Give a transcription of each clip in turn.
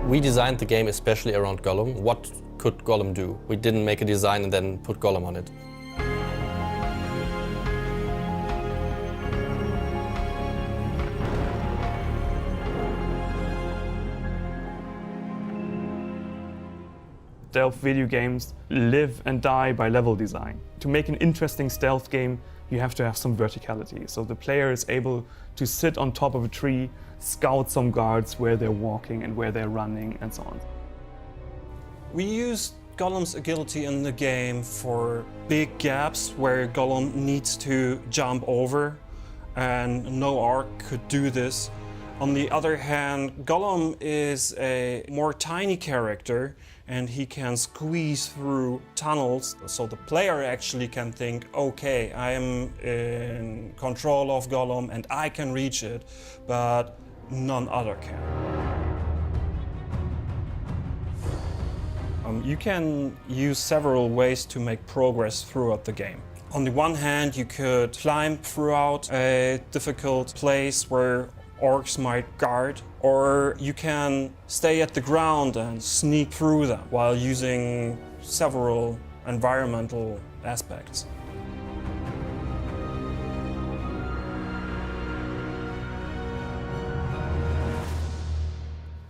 We designed the game especially around Gollum. What could Gollum do? We didn't make a design and then put Gollum on it. Stealth video games live and die by level design. To make an interesting stealth game, you have to have some verticality. So the player is able to sit on top of a tree, scout some guards where they're walking and where they're running and so on. We used Gollum's agility in the game for big gaps where Gollum needs to jump over, and no orc could do this. On the other hand, Gollum is a more tiny character and he can squeeze through tunnels, so the player actually can think, okay, I am in control of Gollum and I can reach it, but none other can. You can use several ways to make progress throughout the game. On the one hand, you could climb throughout a difficult place where orcs might guard, or you can stay at the ground and sneak through them while using several environmental aspects.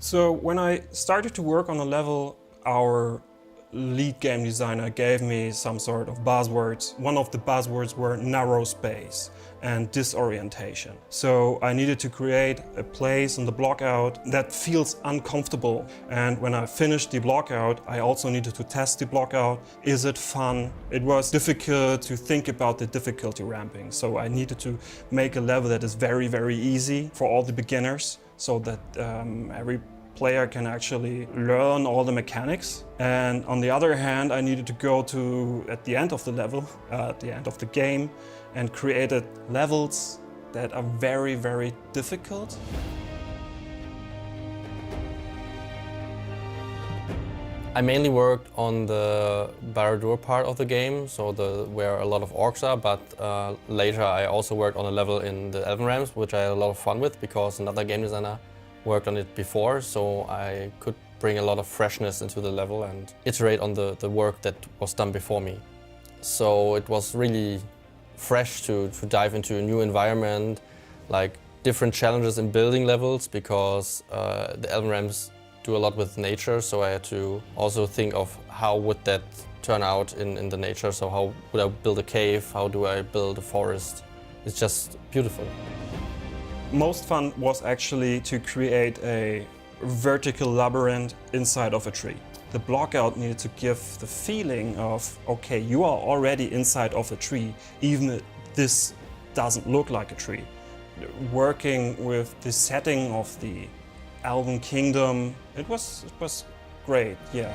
So when I started to work on a level, our lead game designer gave me some sort of buzzwords. One of the buzzwords were narrow space and disorientation. So I needed to create a place in the blockout that feels uncomfortable. And when I finished the blockout, I also needed to test the blockout. Is it fun? It was difficult to think about the difficulty ramping. So I needed to make a level that is very, very easy for all the beginners, so that every player can actually learn all the mechanics. And on the other hand, I needed to go to, at the end of the level, at the end of the game, and created levels that are very, very difficult. I mainly worked on the Barad-dûr part of the game, so where a lot of orcs are, but later I also worked on a level in the Elven Realms, which I had a lot of fun with because another game designer worked on it before, so I could bring a lot of freshness into the level and iterate on the work that was done before me. So it was really fresh to dive into a new environment, like different challenges in building levels, because the Elven Realms do a lot with nature, so I had to also think of how would that turn out in the nature. So how would I build a cave, how do I build a forest? It's just beautiful. Most fun was actually to create a vertical labyrinth inside of a tree. The blockout needed to give the feeling of, okay, you are already inside of a tree, even if this doesn't look like a tree. Working with the setting of the Elven Kingdom, it was great, yeah.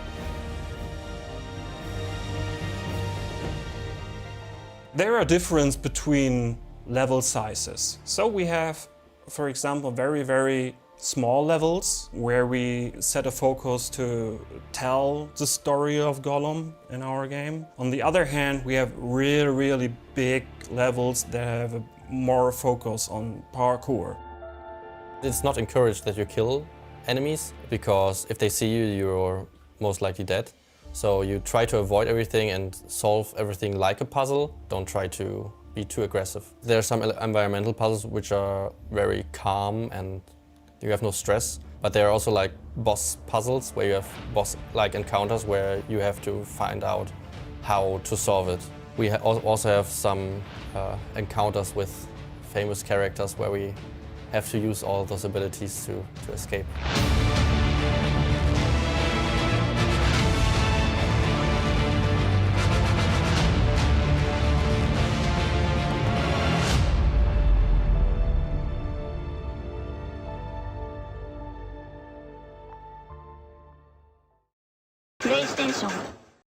There are differences between level sizes. So we have, for example, very, very small levels where we set a focus to tell the story of Gollum in our game. On the other hand, we have really, really big levels that have a more focus on parkour. It's not encouraged that you kill enemies, because if they see you, you're most likely dead. So you try to avoid everything and solve everything like a puzzle. Don't try to be too aggressive. There are some environmental puzzles which are very calm and you have no stress, but there are also like boss puzzles where you have boss-like encounters where you have to find out how to solve it. We also have some encounters with famous characters where we have to use all those abilities to escape. PlayStation